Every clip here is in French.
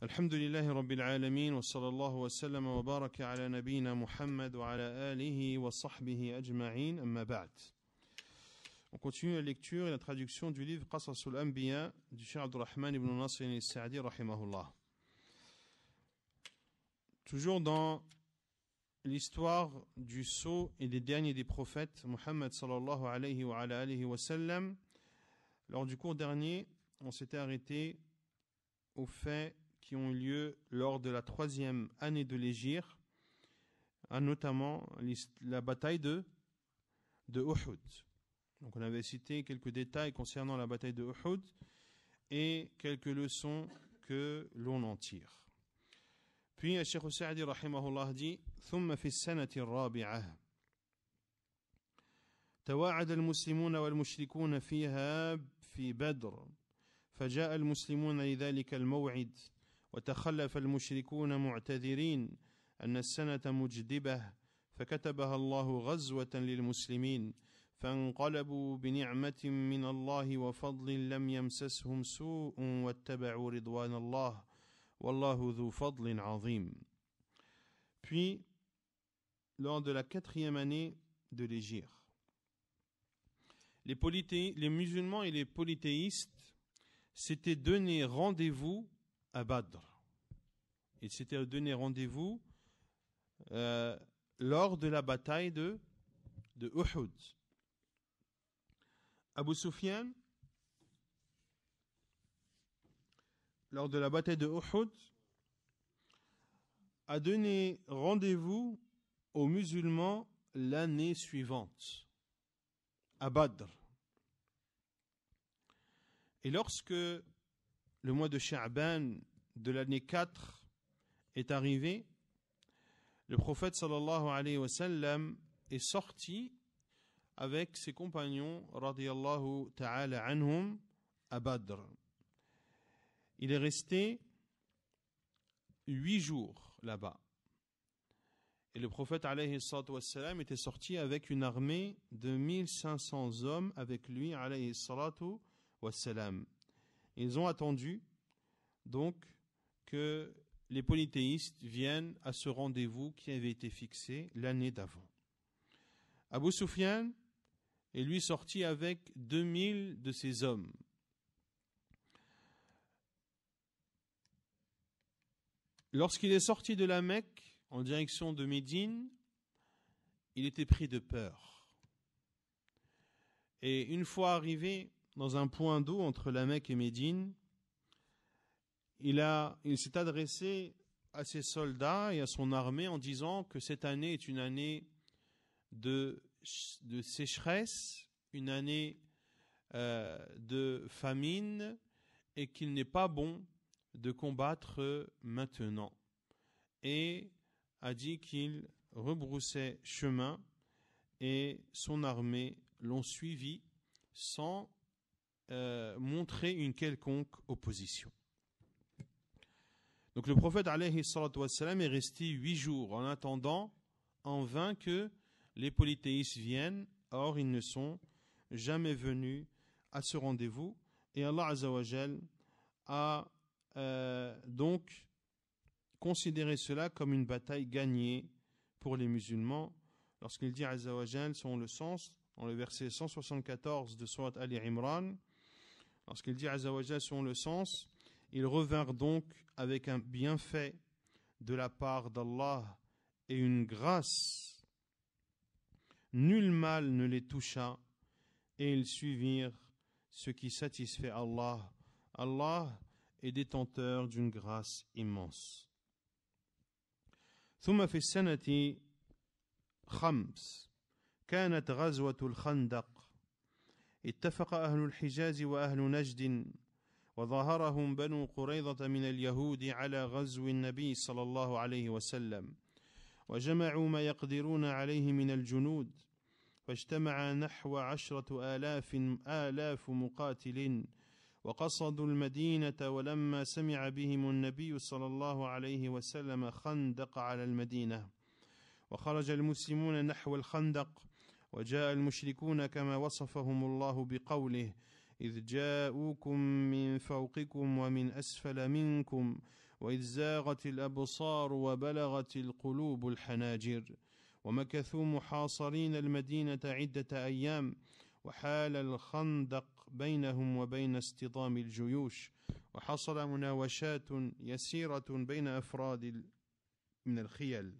الحمد لله رب العالمين وصلى الله وسلم وبارك على نبينا محمد وعلى آله وصحبه أجمعين أما بعد. On continue la lecture et la traduction du livre Qasasul Anbiya du Cheikh Abdurrahman ibn Nasr al-Sa'di rahimahullah. Toujours dans l'histoire du sceau et des derniers des prophètes, Muhammad sallallahu alayhi wa ala alihi wa sallam. Lors du cours dernier, on s'était arrêté aux faits qui ont eu lieu lors de la 3e année de l'Hégire, notamment la bataille de Uhud. Donc on avait cité quelques détails concernant la bataille de Uhud et quelques leçons que l'on en tire. Puis le Cheikh Sa'di rahimahullah dit ثم في السنة الرابعة تواعد المسلمون والمشركون فيها في بدر فجاء المسلمون لذلك الموعد وتخلف المشركون معتذرين أن السنة مجدبة فكتبها الله غزوة للمسلمين فانقلبوا بنعمة من الله وفضل لم يمسسهم سوء واتبعوا رضوان الله والله ذو فضل عظيم. Puis, lors de la 4e année de l'Hégire, les musulmans et les polythéistes s'étaient donné rendez-vous à Badr. Ils s'étaient donné rendez-vous lors de la bataille de Uhud. Abu Sufyan, lors de la bataille de Uhud, a donné rendez-vous aux musulmans l'année suivante, à Badr. Et lorsque le mois de Sha'ban de l'année 4 est arrivé, le prophète sallallahu alayhi wa sallam est sorti avec ses compagnons radiyallahu ta'ala anhum à Badr. Il est resté 8 jours là-bas. Et le prophète alayhi salatu wa sallam était sorti avec une armée de 1500 hommes avec lui alayhi salatu wa sallam. Ils ont attendu donc que les polythéistes viennent à ce rendez-vous qui avait été fixé l'année d'avant. Abu Sufyan est lui sorti avec 2000 de ses hommes. Lorsqu'il est sorti de la Mecque en direction de Médine, il était pris de peur. Et une fois arrivé dans un point d'eau entre la Mecque et Médine, il s'est adressé à ses soldats et à son armée en disant que cette année est une année de sécheresse, une année de famine, et qu'il n'est pas bon de combattre maintenant. Et a dit qu'il rebroussait chemin et son armée l'ont suivi sans montrer une quelconque opposition. Donc le prophète alayhi salatu wassalam est resté 8 jours en attendant en vain que les polythéistes viennent. Or ils ne sont jamais venus à ce rendez-vous et Allah azza wa jal a donc considéré cela comme une bataille gagnée pour les musulmans lorsqu'il dit azza wa jal selon le sens dans le verset 174 de Surat Ali Imran, lorsqu'il dit azza wa jal selon le sens, ils revinrent donc avec un bienfait de la part d'Allah et une grâce. Nul mal ne les toucha et ils suivirent ce qui satisfait Allah. Allah est détenteur d'une grâce immense. ثم في السنة 5 كانت غزوة الخندق اتفق أهل الحجاز وأهل نجد وظاهرهم بنو قريظة من اليهود على غزو النبي صلى الله عليه وسلم وجمعوا ما يقدرون عليه من الجنود فاجتمع نحو 10,000 مقاتل وقصدوا المدينة ولما سمع بهم النبي صلى الله عليه وسلم خندق على المدينة وخرج المسلمون نحو الخندق وجاء المشركون كما وصفهم الله بقوله إذ جاءوكم من فوقكم ومن أسفل منكم وإذ زاغت الأبصار وبلغت القلوب الحناجر ومكثوا محاصرين المدينة عدة أيام وحال الخندق بينهم وبين اصطدام الجيوش وحصل مناوشات يسيرة بين أفراد من الخيل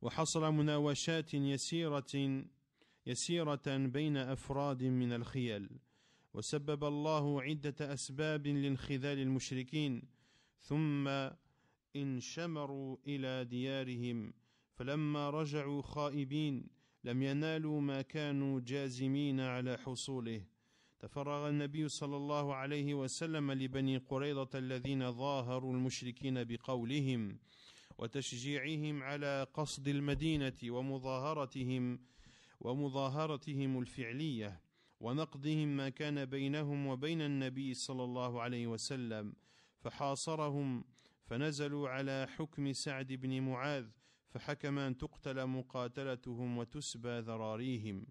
وحصل مناوشات يسيرة بين أفراد من الخيل وسبب الله عدة أسباب لانخذال المشركين ثم انشمروا إلى ديارهم فلما رجعوا خائبين لم ينالوا ما كانوا جازمين على حصوله تفرغ النبي صلى الله عليه وسلم لبني قريظة الذين ظاهروا المشركين بقولهم وتشجيعهم على قصد المدينة ومظاهرتهم الفعلية ونقضهم ما كان بينهم وبين النبي صلى الله عليه وسلم فحاصرهم فنزلوا على حكم سعد بن معاذ فحكم أن تقتل مقاتلتهم وتسبى ذراريهم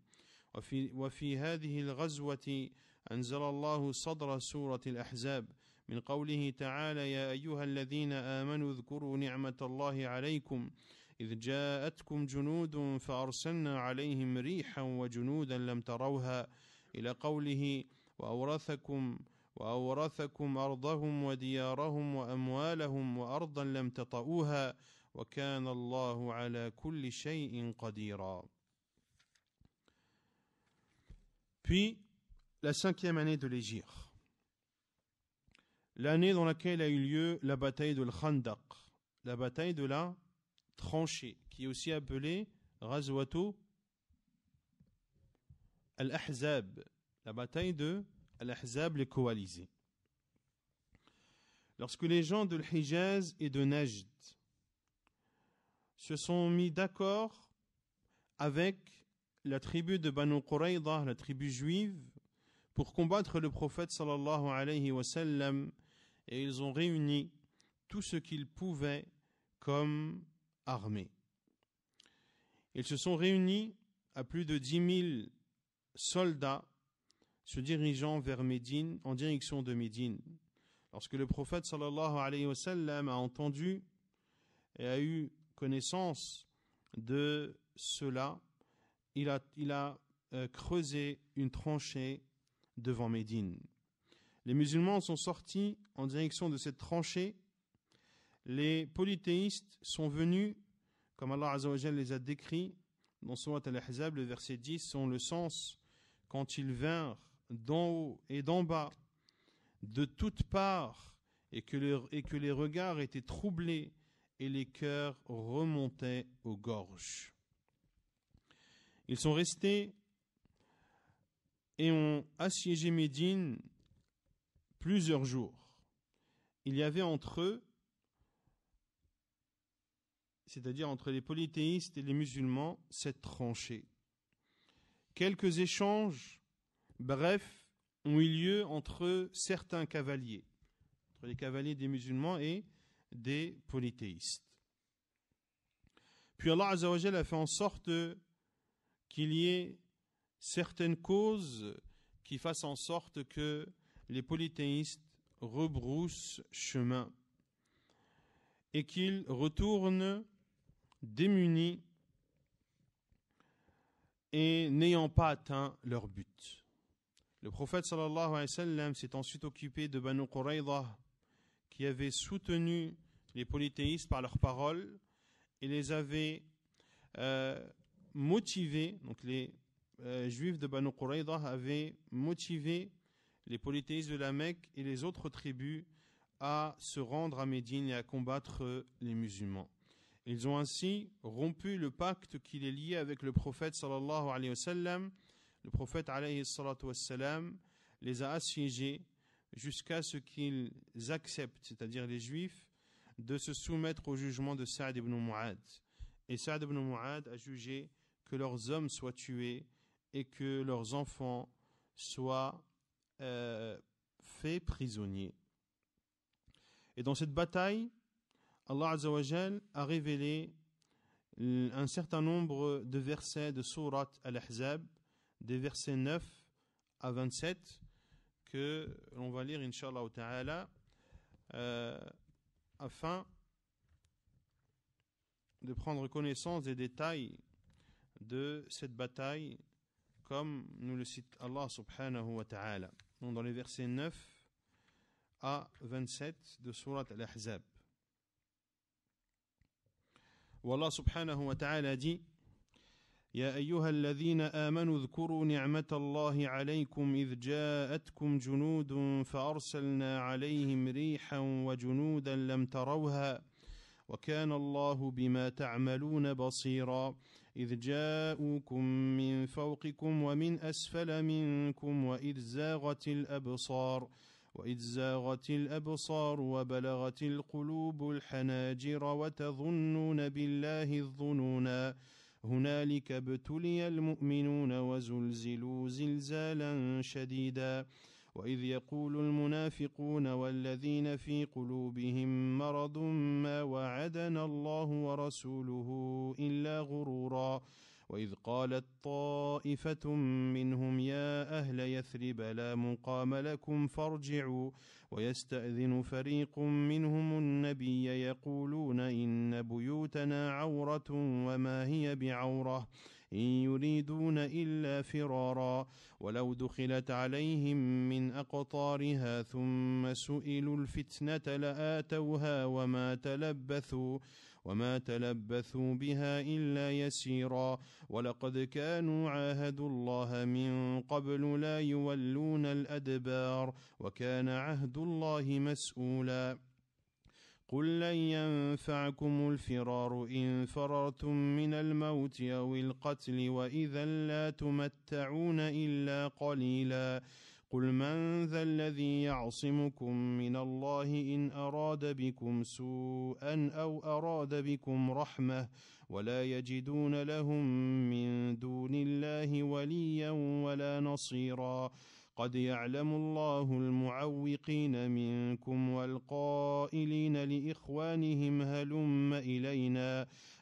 وفي هذه الغزوة أنزل الله صدر سورة الأحزاب من قوله تعالى يا أيها الذين آمنوا اذكروا نعمة الله عليكم إذ جاءتكم جنود فأرسلنا عليهم ريحا وجنودا لم تروها إلى قوله وأورثكم أرضهم وديارهم وأموالهم وأرضا لم تطئوها وكان الله على كل شيء قديرا. Puis, la 5e année de l'Hégire, l'année dans laquelle a eu lieu la bataille de l'Khandaq, la bataille de la tranchée, qui est aussi appelée Ghazwatu al-Ahzab, la bataille de al-Ahzab, les coalisés. Lorsque les gens de l'Hijaz et de Najd se sont mis d'accord avec la tribu de Banu Qurayza, la tribu juive, pour combattre le prophète sallallahu alayhi wa sallam, et ils ont réuni tout ce qu'ils pouvaient comme armée. Ils se sont réunis à plus de 10 000 soldats se dirigeant vers Médine, en direction de Médine. Lorsque le prophète sallallahu alayhi wa sallam a entendu et a eu connaissance de cela, il a creusé une tranchée devant Médine. Les musulmans sont sortis en direction de cette tranchée. Les polythéistes sont venus, comme Allah Azza wa Jal les a décrits dans Surat Al-Ahzab, le verset 10, sont le sens quand ils vinrent d'en haut et d'en bas, de toutes parts, et que les regards étaient troublés et les cœurs remontaient aux gorges. Ils sont restés et ont assiégé Médine plusieurs jours. Il y avait entre eux, c'est-à-dire entre les polythéistes et les musulmans, cette tranchée. Quelques échanges, brefs, ont eu lieu entre certains cavaliers, entre les cavaliers des musulmans et des polythéistes. Puis Allah Azza wa Jalla a fait en sorte qu'il y ait certaines causes qui fassent en sorte que les polythéistes rebroussent chemin et qu'ils retournent démunis et n'ayant pas atteint leur but. Le prophète sallallahu alayhi wa sallam s'est ensuite occupé de Banu Qurayza qui avaient soutenu les polythéistes par leurs paroles et les avaient motivés, donc les juifs de Banu Qurayza avaient motivé les polythéistes de la Mecque et les autres tribus à se rendre à Médine et à combattre les musulmans. Ils ont ainsi rompu le pacte qui les liait avec le prophète sallallahu alayhi wa sallam. Le prophète alayhi salatu wa sallam les a assiégés jusqu'à ce qu'ils acceptent, c'est-à-dire les juifs, de se soumettre au jugement de Sa'd ibn Mu'ad. Et Sa'd ibn Mu'ad a jugé que leurs hommes soient tués et que leurs enfants soient faits prisonniers. Et dans cette bataille, Allah Azza wa Jal a révélé un certain nombre de versets de Surat Al-Ahzab, des versets 9 à 27 que l'on va lire, Inch'Allah Ta'ala, afin de prendre connaissance des détails de cette bataille, comme nous le cite Allah subhanahu wa ta'ala, dans les versets 9 à 27 de Surat Al-Ahzab. والله سبحانه وتعالى dit: يا أيها الذين آمنوا اذكروا نعمة الله عليكم إذ جاءتكم جنود فأرسلنا عليهم ريحا وجنودا لم تروها وكان الله بما تعملون بصيرا إذ جاءوكم من فوقكم ومن أسفل منكم وإذ زاغت الأبصار وبلغت القلوب الحناجر وتظنون بالله الظنونا هنالك ابتلي المؤمنون وزلزلوا زلزالا شديدا وإذ يقول المنافقون والذين في قلوبهم مرض ما وعدنا الله ورسوله إلا غرورا وإذ قالت طائفة منهم يا أهل يثرب لا مقام لكم فارجعوا ويستأذن فريق منهم النبي يقولون إن بيوتنا عورة وما هي بعورة إن يريدون إلا فرارا ولو دخلت عليهم من أقطارها ثم سئلوا الفتنة لآتوها وما تلبثوا بها إلا يسيرا ولقد كانوا عاهدوا الله من قبل لا يولون الأدبار وكان عهد الله مسؤولا قل لن ينفعكم الفرار إن فررتم من الموت أو القتل وإذا لا تمتعون إلا قليلا قل من ذا الذي يعصمكم من الله إن أراد بكم سوءا أو أراد بكم رحمة ولا يجدون لهم من دون الله وليا ولا نصيرا قد يعلم الله المعوقين منكم والقائلين لإخوانهم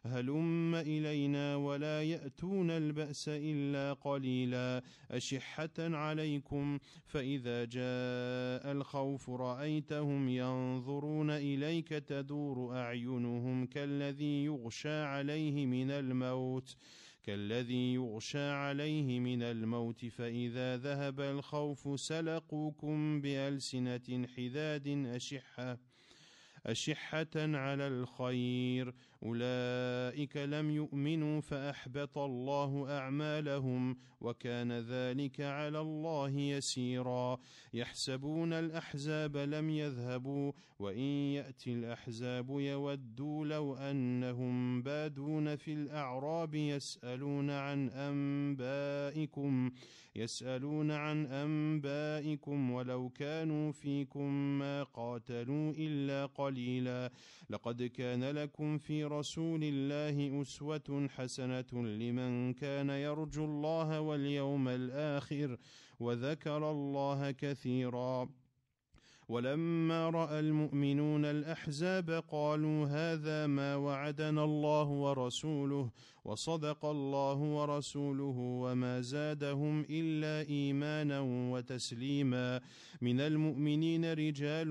هلم إلينا ولا يأتون البأس إلا قليلا أشحة عليكم فإذا جاء الخوف رأيتهم ينظرون إليك تدور أعينهم كالذي يغشى عليه من الموت فإذا ذهب الخوف سلقوكم بألسنة حداد أشحة على الخير أولئك لم يؤمنوا فأحبط الله أعمالهم وكان ذلك على الله يسيرا يحسبون الأحزاب لم يذهبوا وإن يأتي الأحزاب يودوا لو أنهم بادون في الأعراب يسألون عن أنبائكم ولو كانوا فيكم ما قاتلوا إلا قليلا لقد كان لكم في رسول الله أسوة حسنة لمن كان يرجو الله واليوم الآخر وذكر الله كثيرا ولما رأى المؤمنون الأحزاب قالوا هذا ما وعدنا الله ورسوله وصدق الله ورسوله وما زادهم إلا إيمانا وتسليما من المؤمنين رجال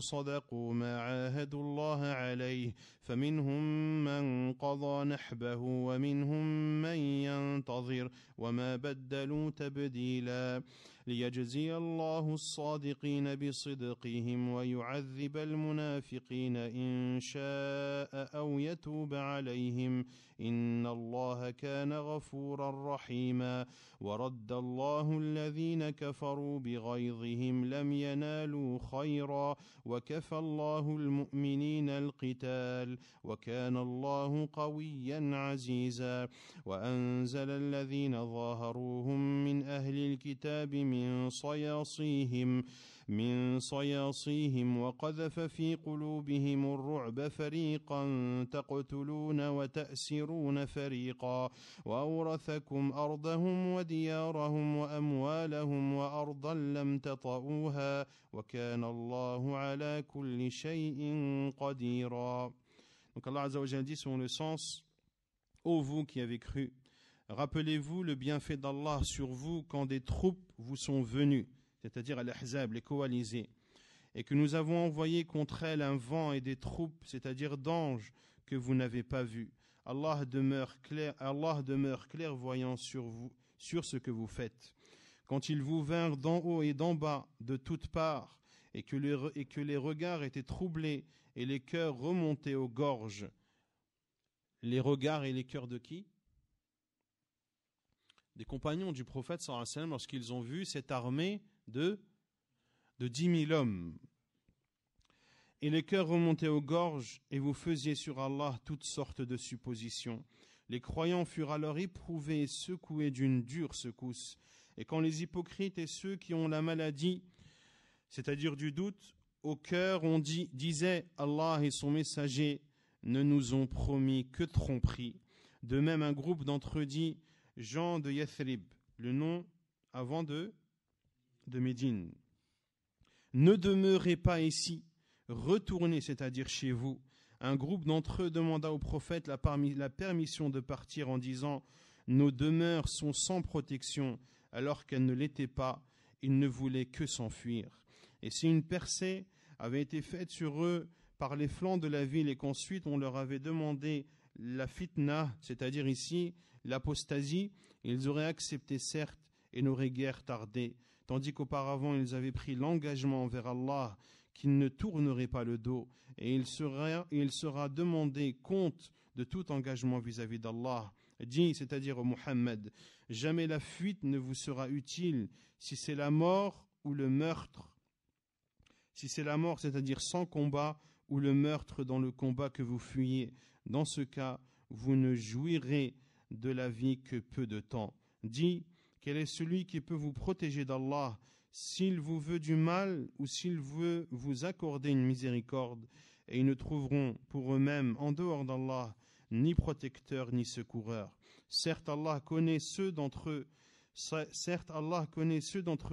صدقوا ما عاهدوا الله عليه فمنهم من قضى نحبه ومنهم من ينتظر وما بدلوا تبديلا ليجزي الله الصادقين بصدقهم ويعذب المنافقين إن شاء أو يتوب عليهم إن الله كان غفورا رحيما ورد الله الذين كفروا بغيظهم لم ينالوا خيرا وكفى الله المؤمنين القتال وكان الله قويا عزيزا وأنزل الذين ظاهروهم من أهل الكتاب من صياصيهم وقذف في قلوبهم الرعب فريقا تقتلون وتأسرون فريقا وأورثكم أرضهم وديارهم وأموالهم وأرضا لم تطئوها وكان الله على كل شيء قديرا. Donc Allah Azza wa Jalla dit selon le sens: ô vous qui avez cru, Rappelez-vous le bienfait d'Allah sur vous quand des troupes vous sont venues, c'est-à-dire Al-Ahzab, les coalisés, et que nous avons envoyé contre elles un vent et des troupes, c'est-à-dire d'anges, que vous n'avez pas vus. Allah demeure clairvoyant sur vous, sur ce que vous faites. Quand ils vous vinrent d'en haut et d'en bas, de toutes parts, et que les regards étaient troublés et les cœurs remontés aux gorges. Les regards et les cœurs de qui? Des compagnons du prophète sallallahu alayhi wa sallam, lorsqu'ils ont vu cette armée de 10 000 hommes. Et les cœurs remontaient aux gorges, et vous faisiez sur Allah toutes sortes de suppositions. Les croyants furent alors éprouvés et secoués d'une dure secousse. Et quand les hypocrites et ceux qui ont la maladie, c'est-à-dire du doute, au cœur, disait Allah et son messager ne nous ont promis que tromperie. De même, un groupe d'entre eux dit Jean de Yathrib, le nom avant de Médine. Ne demeurez pas ici, retournez, c'est-à-dire chez vous. Un groupe d'entre eux demanda au prophète la permission de partir en disant nos demeures sont sans protection, alors qu'elles ne l'étaient pas. Ils ne voulaient que s'enfuir. Et si une percée avait été faite sur eux par les flancs de la ville et qu'ensuite on leur avait demandé la fitna, c'est-à-dire ici l'apostasie, ils auraient accepté certes et n'auraient guère tardé, tandis qu'auparavant ils avaient pris l'engagement envers Allah qu'ils ne tourneraient pas le dos, et il sera demandé compte de tout engagement vis-à-vis d'Allah. Dit, c'est-à-dire au Muhammad, jamais la fuite ne vous sera utile si c'est la mort ou le meurtre. Si c'est la mort, c'est-à-dire sans combat, ou le meurtre dans le combat que vous fuyez, dans ce cas, vous ne jouirez de la vie que peu de temps. Dis, quel est celui qui peut vous protéger d'Allah, s'il vous veut du mal ou s'il veut vous accorder une miséricorde, et ils ne trouveront pour eux-mêmes, en dehors d'Allah, ni protecteur ni secoureur. Certes, Allah connaît ceux d'entre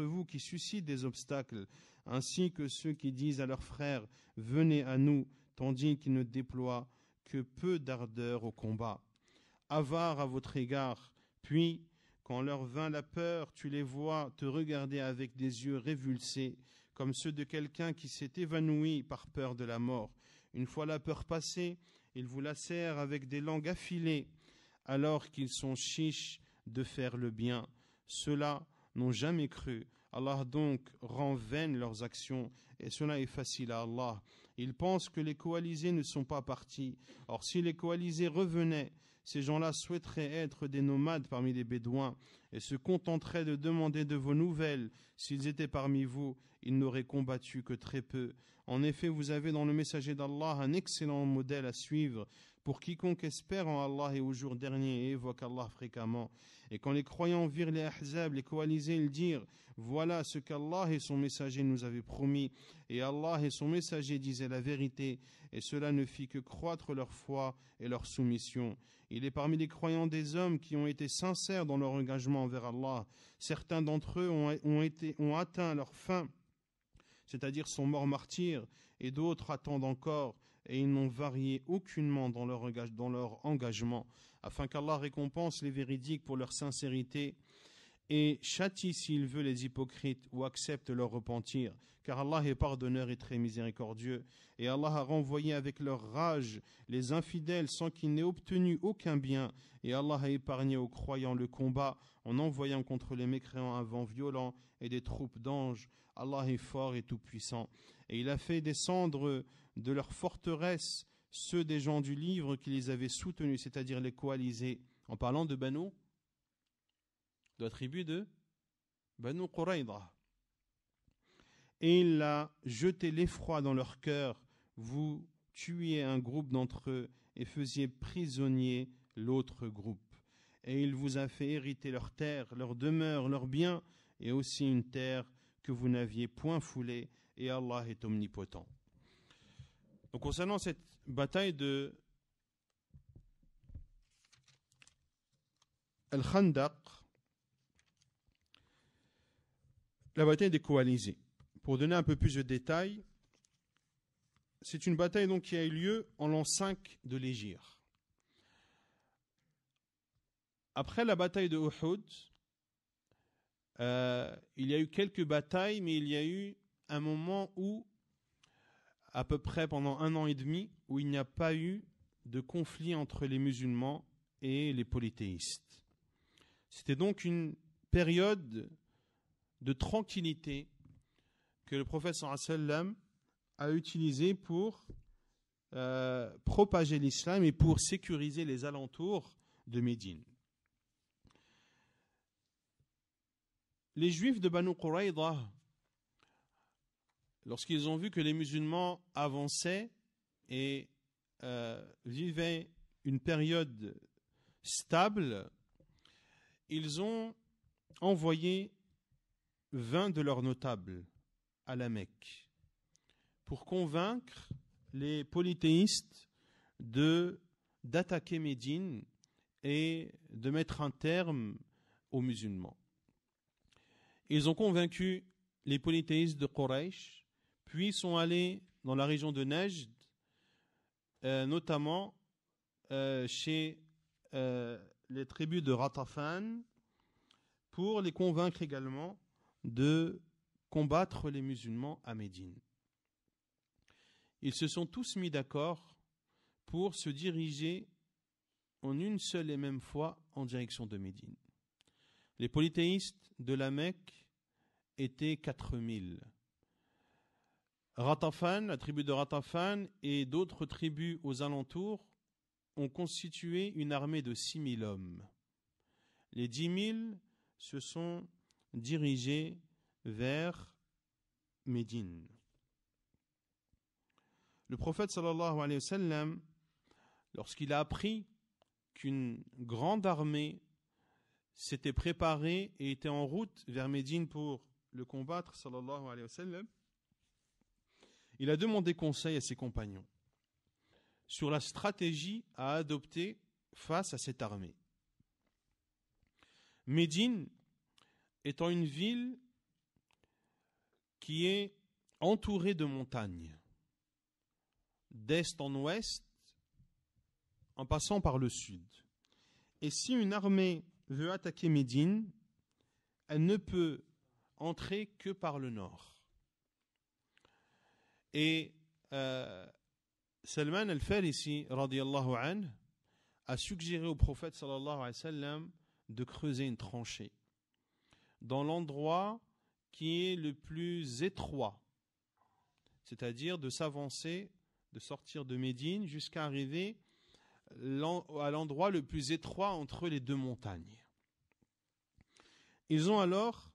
vous qui suscitent des obstacles, ainsi que ceux qui disent à leurs frères « Venez à nous », tandis qu'ils ne déploient que peu d'ardeur au combat. Avares à votre égard, puis, quand leur vint la peur, tu les vois te regarder avec des yeux révulsés, comme ceux de quelqu'un qui s'est évanoui par peur de la mort. Une fois la peur passée, ils vous lacèrent avec des langues affilées, alors qu'ils sont chiches de faire le bien. Ceux-là n'ont jamais cru. Allah donc rend vaines leurs actions, et cela est facile à Allah. Ils pensent que les coalisés ne sont pas partis. Or, si les coalisés revenaient, ces gens-là souhaiteraient être des nomades parmi les Bédouins et se contenteraient de demander de vos nouvelles. S'ils étaient parmi vous, ils n'auraient combattu que très peu. En effet, vous avez dans le messager d'Allah un excellent modèle à suivre pour quiconque espère en Allah et au jour dernier et évoque Allah fréquemment. Et quand les croyants virent les Ahzab, les coalisés, ils dirent « Voilà ce qu'Allah et son messager nous avaient promis. » Et Allah et son messager disaient la vérité, et cela ne fit que croître leur foi et leur soumission. Il est parmi les croyants des hommes qui ont été sincères dans leur engagement envers Allah. Certains d'entre eux ont atteint leur fin, c'est-à-dire sont morts martyrs, et d'autres attendent encore, et ils n'ont varié aucunement dans leur engagement, afin qu'Allah récompense les véridiques pour leur sincérité et châtie s'il veut les hypocrites ou accepte leur repentir, car Allah est pardonneur et très miséricordieux. Et Allah a renvoyé avec leur rage les infidèles sans qu'ils n'aient obtenu aucun bien, et Allah a épargné aux croyants le combat en envoyant contre les mécréants un vent violent et des troupes d'anges. Allah est fort et tout-puissant. Et il a fait descendre de leurs forteresses ceux des gens du livre qui les avaient soutenus, c'est-à-dire les coalisés, en parlant de Banu, de la tribu de Banu Quraïda. Et il a jeté l'effroi dans leur cœur. Vous tuiez un groupe d'entre eux et faisiez prisonnier l'autre groupe. Et il vous a fait hériter leur terre, leur demeure, leurs biens, et aussi une terre que vous n'aviez point foulée, et Allah est omnipotent. Donc concernant cette bataille de Al-Khandaq, la bataille des coalisés. Pour donner un peu plus de détails, c'est une bataille donc qui a eu lieu en l'an 5 de l'Hégire. Après la bataille de Uhud, il y a eu quelques batailles, mais il y a eu un moment où, à peu près pendant 1 an et demi, où il n'y a pas eu de conflit entre les musulmans et les polythéistes. C'était donc une période de tranquillité que le prophète sallallahu alayhi wa sallam a utilisée pour propager l'islam et pour sécuriser les alentours de Médine. Les Juifs de Banu Quraïda, lorsqu'ils ont vu que les musulmans avançaient et vivaient une période stable, ils ont envoyé 20 de leurs notables à la Mecque pour convaincre les polythéistes d'attaquer Médine et de mettre un terme aux musulmans. Ils ont convaincu les polythéistes de Quraysh, puis sont allés dans la région de Najd, notamment chez les tribus de Ghatafan, pour les convaincre également de combattre les musulmans à Médine. Ils se sont tous mis d'accord pour se diriger en une seule et même fois en direction de Médine. Les polythéistes de la Mecque étaient 4000. Ghatafan, la tribu de Ghatafan et d'autres tribus aux alentours ont constitué une armée de 6000 hommes. Les 10 000 se sont dirigés vers Médine. Le prophète sallallahu alayhi wa sallam, lorsqu'il a appris qu'une grande armée s'était préparée et était en route vers Médine pour le combattre, sallallahu alayhi wa sallam, il a demandé conseil à ses compagnons sur la stratégie à adopter face à cette armée. Médine étant une ville qui est entourée de montagnes, d'est en ouest, en passant par le sud. Et si une armée veut attaquer Médine, elle ne peut entrer que par le nord. Et Salman al-Farisi, radiyallahu anhu, a suggéré au prophète sallallahu alayhi wa sallam de creuser une tranchée dans l'endroit qui est le plus étroit, c'est-à-dire de s'avancer, de sortir de Médine jusqu'à arriver à l'endroit le plus étroit entre les deux montagnes. Ils ont alors,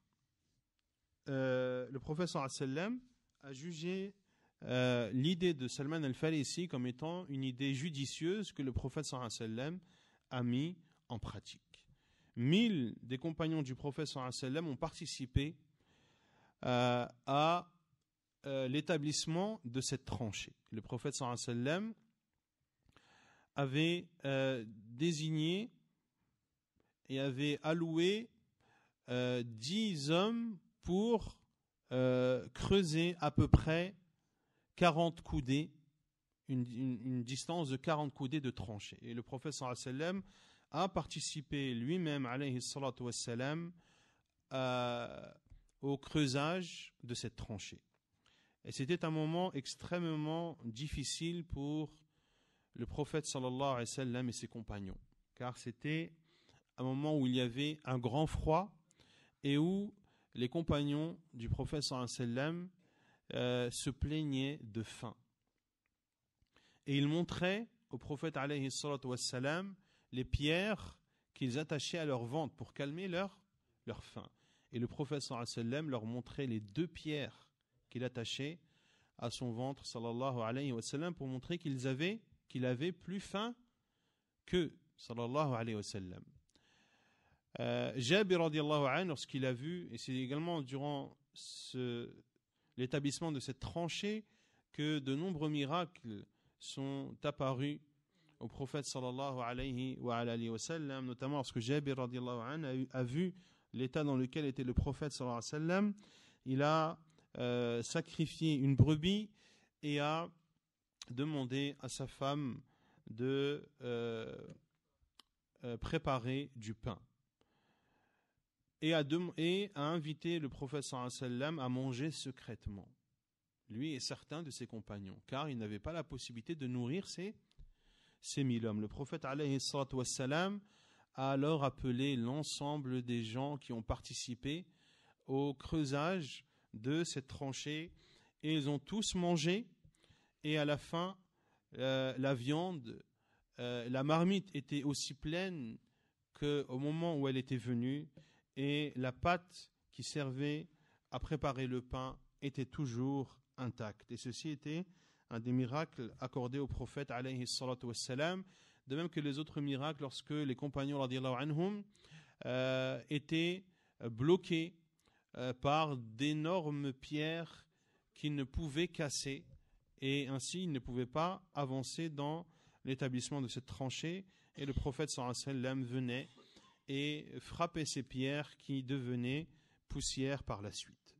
le prophète sallallahu alayhi wa sallam a jugé l'idée de Salman al-Farisi comme étant une idée judicieuse que le prophète sallallahu alayhi wa sallam a mis en pratique. 1000 des compagnons du prophète sallallahu alayhi wa sallam ont participé à l'établissement de cette tranchée. Le prophète sallallahu alayhi wa sallam avait désigné et avait alloué 10 hommes pour creuser à peu près 40 coudées, une distance de 40 coudées de tranchée. Et le prophète sallallahu alayhi wa sallam a participé lui-même, alayhi salatu wassalam, au creusage de cette tranchée. Et c'était un moment extrêmement difficile pour le prophète sallallahu alayhi wa sallam et ses compagnons, car c'était un moment où il y avait un grand froid et où les compagnons du prophète sallallahu alayhi wa sallam se plaignaient de faim. Et ils montraient au prophète alayhi salatu wassalam les pierres qu'ils attachaient à leur ventre pour calmer leur faim. Et le prophète sallallahu alayhi wa sallam leur montrait les 2 pierres qu'il attachait à son ventre sallallahu alayhi wa sallam pour montrer qu'il avait plus faim qu'eux sallallahu alayhi wa sallam. Jabir radiyallahu anhu, lorsqu'il a vu, et c'est également durant l'établissement de cette tranchée que de nombreux miracles sont apparus au prophète sallallahu alayhi wa sallam, notamment lorsque Jabir radiyallahu anhu a vu l'état dans lequel était le prophète sallallahu alayhi wa sallam, il a sacrifié une brebis et a demandé à sa femme de préparer du pain et a invité le prophète sallallahu alayhi wa sallam à manger secrètement, lui et certains de ses compagnons, car il n'avait pas la possibilité de nourrir ces 1000 hommes. Le prophète alayhi salatu wa sallam a alors appelé l'ensemble des gens qui ont participé au creusage de cette tranchée et ils ont tous mangé, et à la fin la viande, la marmite était aussi pleine qu'au moment où elle était venue, et la pâte qui servait à préparer le pain était toujours intacte. Et ceci était un des miracles accordés au prophète alayhi salatu wassalam, de même que les autres miracles lorsque les compagnons radiyallahu anhum étaient bloqués par d'énormes pierres qu'ils ne pouvaient casser, et ainsi ils ne pouvaient pas avancer dans l'établissement de cette tranchée, et le prophète sallallahu alayhi wa sallam venait et frappait ces pierres qui devenaient poussière par la suite.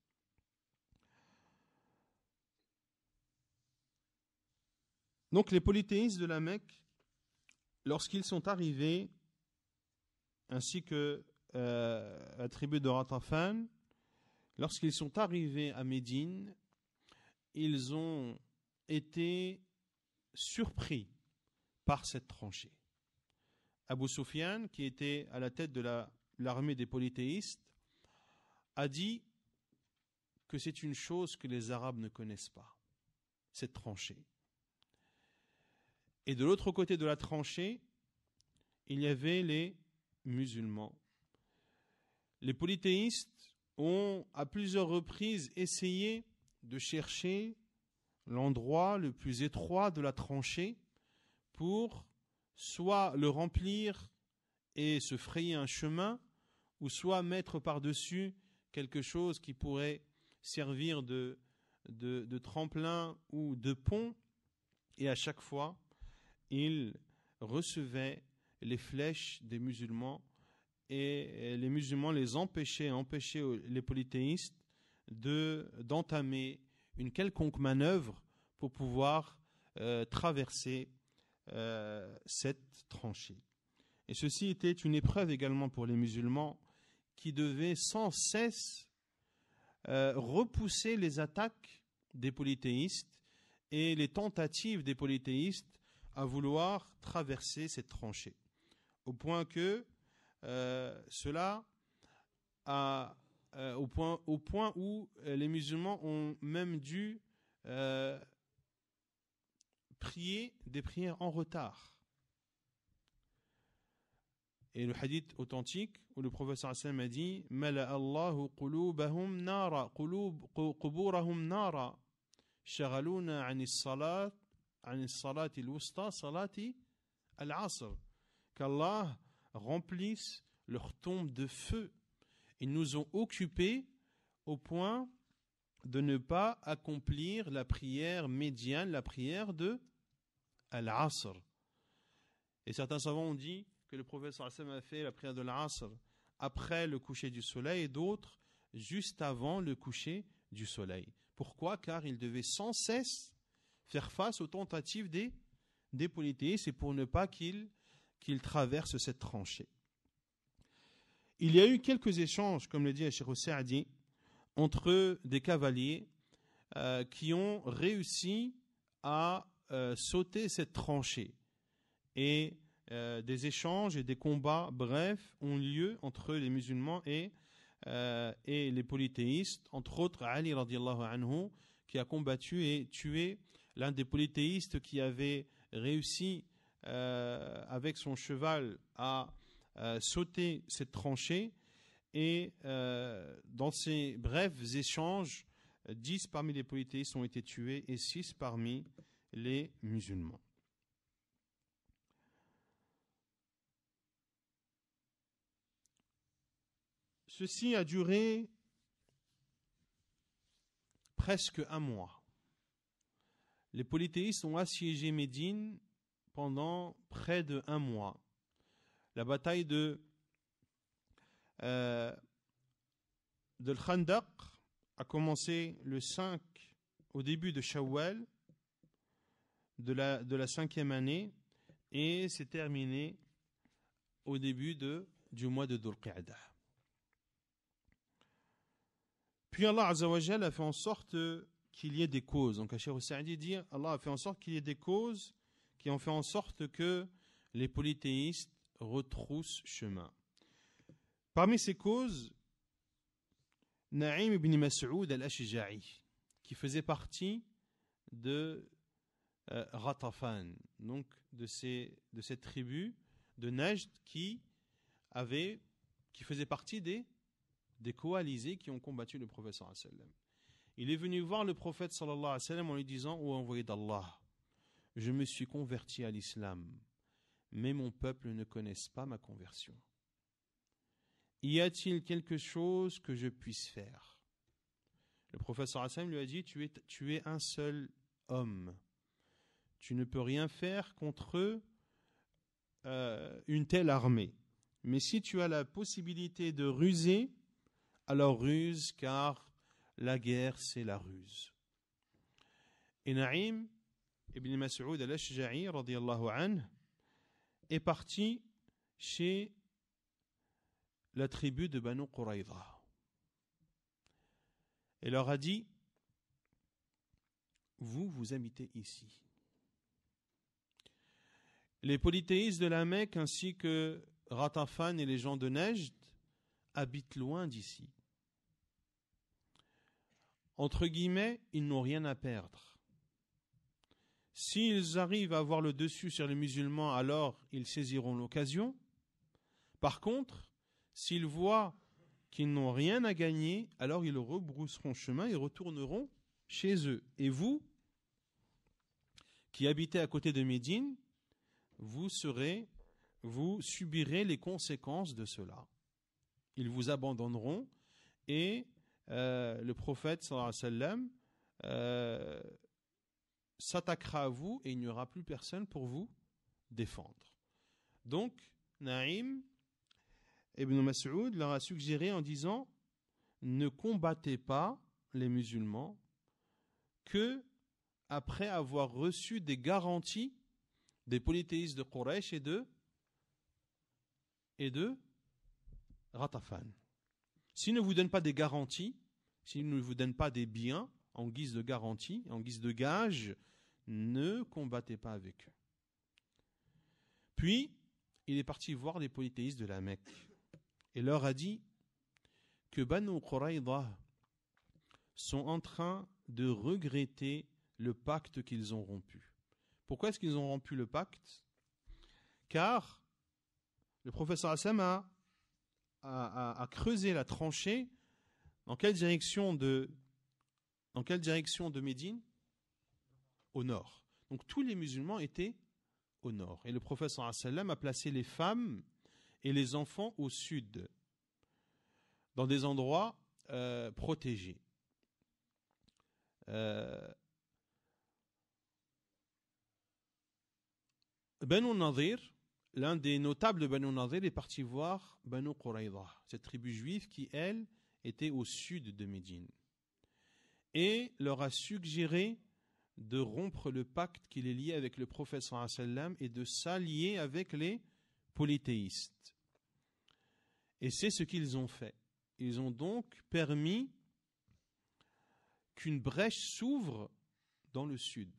Donc les polythéistes de la Mecque, lorsqu'ils sont arrivés, ainsi que la tribu de Ratafan, lorsqu'ils sont arrivés à Médine, ils ont été surpris par cette tranchée. Abu Sufyan, qui était à la tête de l'armée des polythéistes, a dit que c'est une chose que les Arabes ne connaissent pas, cette tranchée. Et de l'autre côté de la tranchée, il y avait les musulmans. Les polythéistes ont à plusieurs reprises essayé de chercher l'endroit le plus étroit de la tranchée pour soit le remplir et se frayer un chemin, ou soit mettre par-dessus quelque chose qui pourrait servir de tremplin ou de pont, et à chaque fois, ils recevaient les flèches des musulmans, et les musulmans les empêchaient les polythéistes d'entamer une quelconque manœuvre pour pouvoir traverser cette tranchée. Et ceci était une épreuve également pour les musulmans, qui devaient sans cesse repousser les attaques des polythéistes et les tentatives des polythéistes à vouloir traverser cette tranchée, au point que au point où les musulmans ont même dû prier des prières en retard. Et le hadith authentique où le prophète sallallahu alayhi wa sallam a dit: Mala Allahu qulubahum nara, quburahum nara, shaghaluna anis salati al-wusta, salati al-asr. Qu'Allah remplisse leur tombe de feu. Ils nous ont occupés au point de ne pas accomplir la prière médiane, la prière de Al-Asr. Et certains savants ont dit que le prophète sallallahu alayhi wa sallam a fait la prière de l'Asr après le coucher du soleil, et d'autres juste avant le coucher du soleil. Pourquoi? Car il devait sans cesse faire face aux tentatives des polythéistes, et pour ne pas qu'ils traversent cette tranchée. Il y a eu quelques échanges, comme le dit Cheikh Saadi, entre des cavaliers qui ont réussi à sauter cette tranchée. Et des échanges et des combats brefs ont lieu entre les musulmans et les polythéistes, entre autres Ali radiallahu anhu, qui a combattu et tué l'un des polythéistes qui avait réussi avec son cheval à sauter cette tranchée. Et dans ces brefs échanges, 10 parmi les polythéistes ont été tués et 6 parmi les musulmans. Ceci a duré presque un mois. Les polythéistes ont assiégé Médine pendant près de un mois. La bataille de Khandaq a commencé le 5 au début de Shawwal de la 5e année, et s'est terminée au début du mois de Dhul Qa'dah. Puis Allah Azza wa Jal a fait en sorte qu'il y ait des causes. Donc Cheikh Saadi dit, Allah a fait en sorte qu'il y ait des causes qui ont fait en sorte que les polythéistes retroussent chemin. Parmi ces causes, Na'im ibn Mas'ud al-Ashja'i, qui faisait partie de Ghatafan, donc de cette tribu de Najd qui faisait partie des coalisés qui ont combattu le prophète sallallahu alayhi wa sallam. Il est venu voir le prophète sallallahu alayhi wa sallam en lui disant: ô envoyé d'Allah, je me suis converti à l'islam, mais mon peuple ne connaît pas ma conversion. Y a-t-il quelque chose que je puisse faire? Le prophète sallallahu alayhi wa sallam lui a dit: tu es un seul homme. Tu ne peux rien faire contre une telle armée. Mais si tu as la possibilité de ruser, alors ruse, car la guerre, c'est la ruse. Et Na'im ibn Mas'ud al-Ashja'i, radiyallahu anhu, est parti chez la tribu de Banu Quraïda. Et leur a dit: vous habitez ici. Les polythéistes de la Mecque ainsi que Ghatafan et les gens de Najd habitent loin d'ici. Entre guillemets, ils n'ont rien à perdre. S'ils arrivent à avoir le dessus sur les musulmans, alors ils saisiront l'occasion. Par contre, s'ils voient qu'ils n'ont rien à gagner, alors ils rebrousseront chemin et retourneront chez eux. Et vous, qui habitez à côté de Médine, vous subirez les conséquences de cela. Ils vous abandonneront et le prophète sallallahu alayhi wa sallam s'attaquera à vous et il n'y aura plus personne pour vous défendre. Donc, Na'im ibn Mas'ud leur a suggéré en disant: ne combattez pas les musulmans que après avoir reçu des garanties des polythéistes de Quraysh et de Ghatafan. S'ils ne vous donnent pas des garanties, s'ils ne vous donnent pas des biens en guise de garantie, en guise de gage, ne combattez pas avec eux. Puis, il est parti voir les polythéistes de la Mecque et leur a dit que Banu Quraïda sont en train de regretter le pacte qu'ils ont rompu. Pourquoi est-ce qu'ils ont rompu le pacte? Car le professeur Hassam a creusé la tranchée. Dans quelle direction de Médine? Au nord. Donc tous les musulmans étaient au nord. Et le professeur Hassam a placé les femmes et les enfants au sud, dans des endroits protégés. Banu Nadir, l'un des notables de Banu Nadir, est parti voir Banu Quraïda, cette tribu juive qui, elle, était au sud de Médine, et leur a suggéré de rompre le pacte qui les liait avec le prophète sallallahu alayhi wa sallam et de s'allier avec les polythéistes. Et c'est ce qu'ils ont fait. Ils ont donc permis qu'une brèche s'ouvre dans le sud.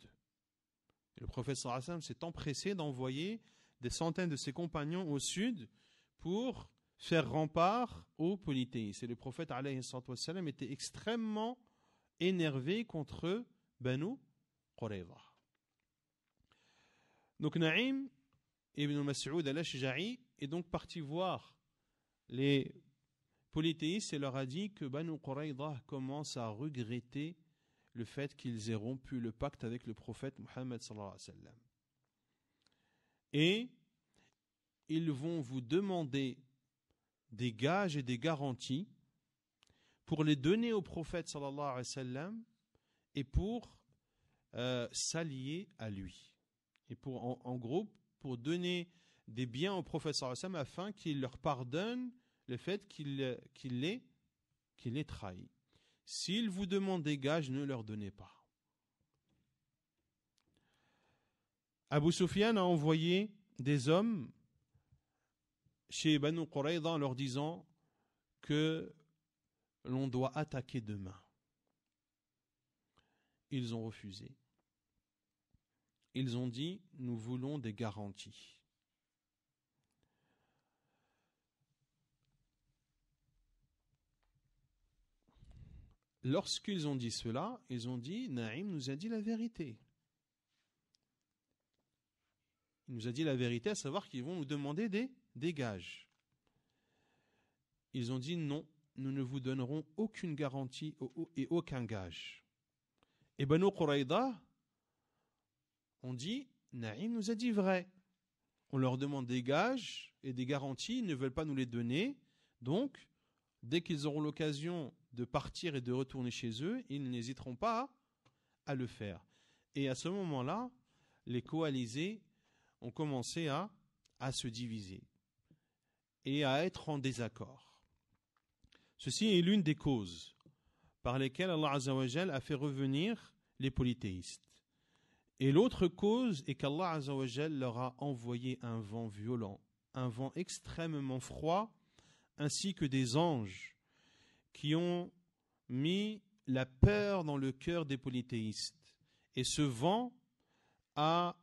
Et le prophète sallallahu alayhi wa sallam s'est empressé d'envoyer des centaines de ses compagnons au sud pour faire rempart aux polythéistes. Et le prophète alayhi wa sallam était extrêmement énervé contre Banu Quraïda. Donc Na'im ibn Mas'ud al-Ashja'i est donc parti voir les polythéistes et leur a dit que Banu Quraïda commence à regretter le fait qu'ils aient rompu le pacte avec le prophète Muhammad sallallahu alayhi wa sallam. Et ils vont vous demander des gages et des garanties pour les donner au prophète sallallahu alayhi wa sallam et pour s'allier à lui. Et en gros, pour donner des biens au prophète sallallahu alayhi wa sallam afin qu'il leur pardonne le fait qu'il les trahit. S'ils vous demandent des gages, ne leur donnez pas. Abu Sufyan a envoyé des hommes chez Banu Quraïda en leur disant que l'on doit attaquer demain. Ils ont refusé. Ils ont dit, nous voulons des garanties. Lorsqu'ils ont dit cela, ils ont dit, Naïm nous a dit la vérité. Il nous a dit la vérité, à savoir qu'ils vont nous demander des gages. Ils ont dit, non, nous ne vous donnerons aucune garantie et aucun gage. Et Banu Quraïda ont dit, Naïm nous a dit vrai. On leur demande des gages et des garanties, ils ne veulent pas nous les donner. Donc, dès qu'ils auront l'occasion de partir et de retourner chez eux, ils n'hésiteront pas à le faire. Et à ce moment-là, les coalisés ont commencé à se diviser et à être en désaccord. Ceci est l'une des causes par lesquelles Allah Azza wa Jal a fait revenir les polythéistes. Et l'autre cause est qu'Allah Azza wa Jal leur a envoyé un vent violent, un vent extrêmement froid, ainsi que des anges qui ont mis la peur dans le cœur des polythéistes. Et ce vent a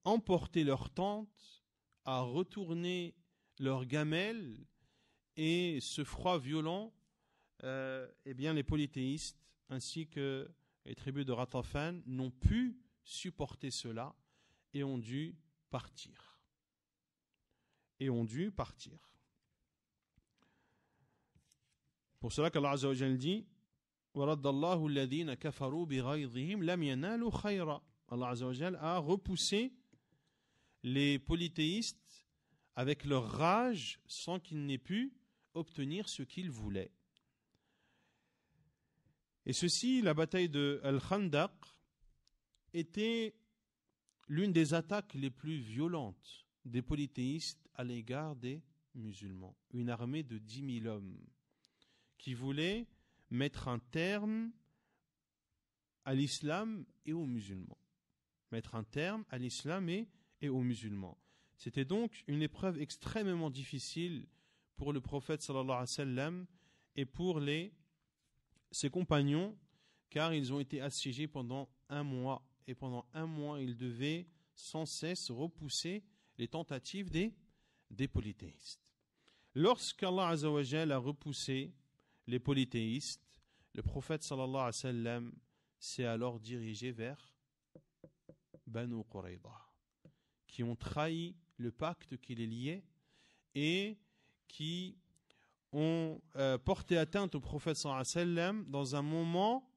emporté leurs tentes, a retourné leurs gamelles, et ce froid violent, eh bien les polythéistes ainsi que les tribus de Ratafan n'ont pu supporter cela et ont dû partir. Pour cela qu'Allah Azza wa Jalla dit وَرَدَّ الَّذِينَ كَفَرُوا بِغَيْظِهِمْ لَمْ يَنَالُوا خَيْرًا. Allah Azza wa Jalla a repoussé les polythéistes avec leur rage sans qu'ils n'aient pu obtenir ce qu'ils voulaient. Et ceci, la bataille de Al-Khandaq, était l'une des attaques les plus violentes des polythéistes à l'égard des musulmans. Une armée de 10 000 hommes qui voulait mettre un terme à l'islam et aux musulmans. Mettre un terme à l'islam et aux musulmans. C'était donc une épreuve extrêmement difficile pour le prophète sallallahu alayhi wa sallam et pour ses compagnons, car ils ont été assiégés pendant 1 mois. Et pendant 1 mois, ils devaient sans cesse repousser les tentatives des polythéistes. Lorsqu'Allah Azza wa Jalla a repoussé les polythéistes, le prophète sallallahu alayhi wa sallam s'est alors dirigé vers Banu Quraïda, qui ont trahi le pacte qui les liait et qui ont porté atteinte au prophète sallallahu alayhi wa sallam dans un moment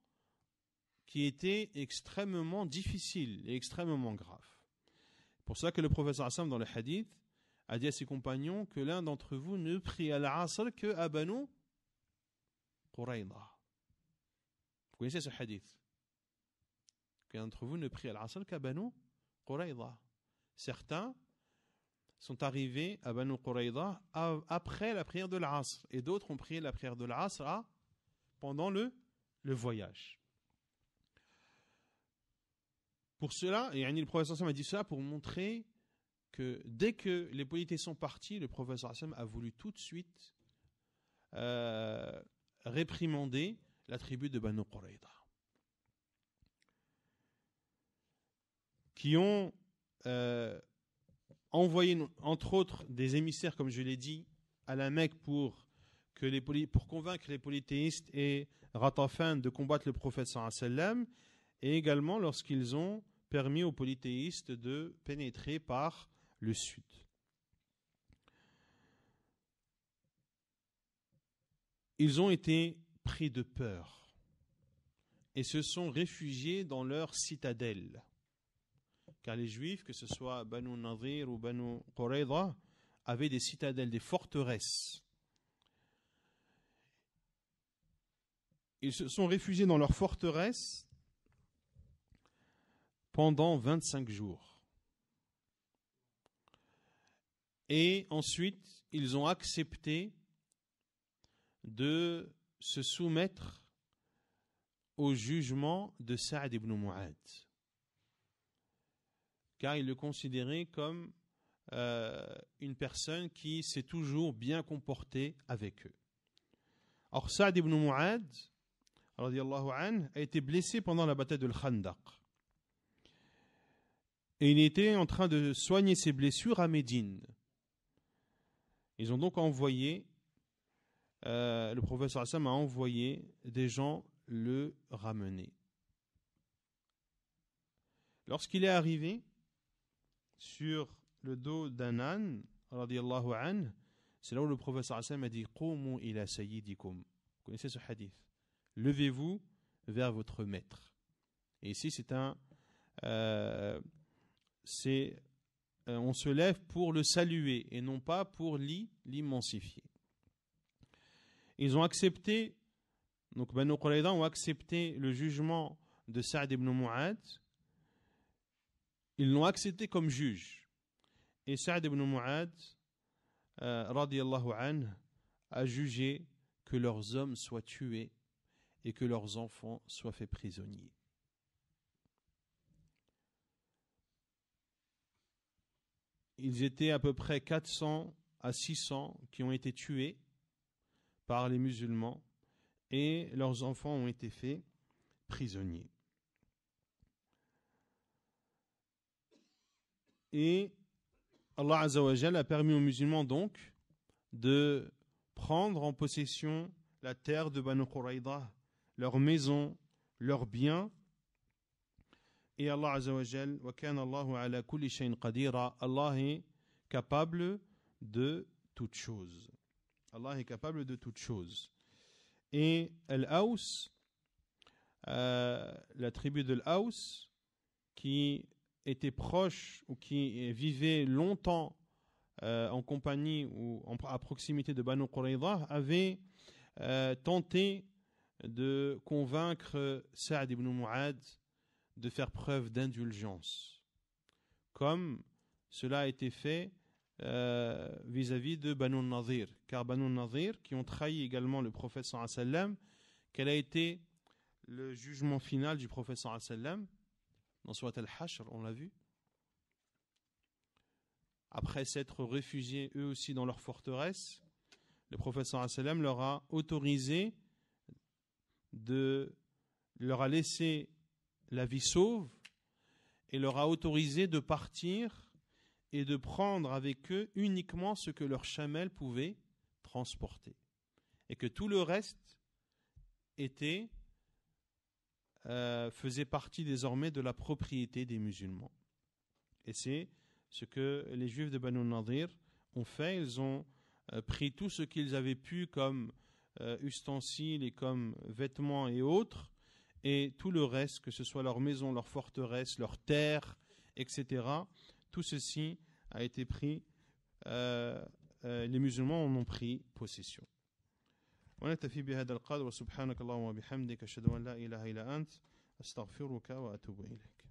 qui était extrêmement difficile et extrêmement grave. Pour cela que le prophète sallallahu alayhi wa sallam, dans le hadith, a dit à ses compagnons que l'un d'entre vous ne prie à l'Asr que à Banu Quraïda. Vous connaissez ce hadith? Qu'un d'entre vous ne prie à l'Asr qu'à Banu Quraïda. Certains sont arrivés à Banu Quraïda après la prière de l'Asr, et d'autres ont prié la prière de l'Asr pendant le voyage. Pour cela, et le prophète a dit cela pour montrer que dès que les polythéistes sont partis, le prophète a voulu tout de suite réprimander la tribu de Banu Quraïda, qui ont envoyé, entre autres, des émissaires, comme je l'ai dit, à la Mecque pour convaincre les polythéistes et Ratafan de combattre le prophète sallallahu alayhi wa sallam, et également lorsqu'ils ont permis aux polythéistes de pénétrer par le sud. Ils ont été pris de peur et se sont réfugiés dans leur citadelle. Car les Juifs, que ce soit Banu Nadir ou Banu Quraïda, avaient des citadelles, des forteresses. Ils se sont réfugiés dans leur forteresse pendant 25 jours. Et ensuite, ils ont accepté de se soumettre au jugement de Sa'd ibn Mu'adh, car ils le considéraient comme une personne qui s'est toujours bien comportée avec eux. Or, Sa'd ibn Mu'adh, radiyallahu anhu, a été blessé pendant la bataille de Khandaq. Et il était en train de soigner ses blessures à Médine. Ils ont donc envoyé, le prophète sallallahu alayhi wa sallam a envoyé des gens le ramener. Lorsqu'il est arrivé sur le dos d'un âne, radiyallahu anhu, c'est là où le prophète sallallahu alayhi wa sallam a dit « Qumu ila sayyidikum ». Vous connaissez ce hadith? Levez-vous vers votre maître. Et ici, on se lève pour le saluer et non pas pour l'immensifier. Ils ont accepté, donc Banu Qurayza ont accepté le jugement de Sa'd ibn Mu'adh. Ils l'ont accepté comme juge. Et Sa'd ibn Mu'adh, radiyallahu anhu, a jugé que leurs hommes soient tués et que leurs enfants soient faits prisonniers. Ils étaient à peu près 400 à 600 qui ont été tués par les musulmans et leurs enfants ont été faits prisonniers. Et Allah Azza wa Jal a permis aux musulmans donc de prendre en possession la terre de Banu Qurayza, leurs maisons, leurs biens. Et Allah Azza wa Jal, wa kana Allahu ala kulli shay'in qadira, Allah est capable de toutes choses. Allah est capable de toutes choses. Et Al-Aws, la tribu de l'Aws, qui était proche ou qui vivait longtemps en compagnie ou à proximité de Banu Qurayza, avait tenté de convaincre Sa'd ibn Mu'adh de faire preuve d'indulgence, comme cela a été fait vis-à-vis de Banu Nadir, car Banu Nadir, qui ont trahi également le prophète sallallahu alayhi wa sallam, quel a été le jugement final du prophète sallallahu alayhi wa sallam dans Surat al-Hashr, on l'a vu. Après s'être réfugiés eux aussi dans leur forteresse, le prophète sallallahu alayhi wa sallam leur a autorisé leur a laissé la vie sauve et leur a autorisé de partir et de prendre avec eux uniquement ce que leurs chamelles pouvaient transporter. Et que tout le reste faisait partie désormais de la propriété des musulmans. Et c'est ce que les Juifs de Banu Nadir ont fait. Ils ont pris tout ce qu'ils avaient pu comme ustensiles et comme vêtements et autres, et tout le reste, que ce soit leur maison, leur forteresse, leurs terres, etc., tout ceci a été pris, les musulmans en ont pris possession. ونكتفي بهذا القدر وسبحانك اللهم وبحمدك أشهد أن لا إله إلا أنت أستغفرك وأتوب إليك.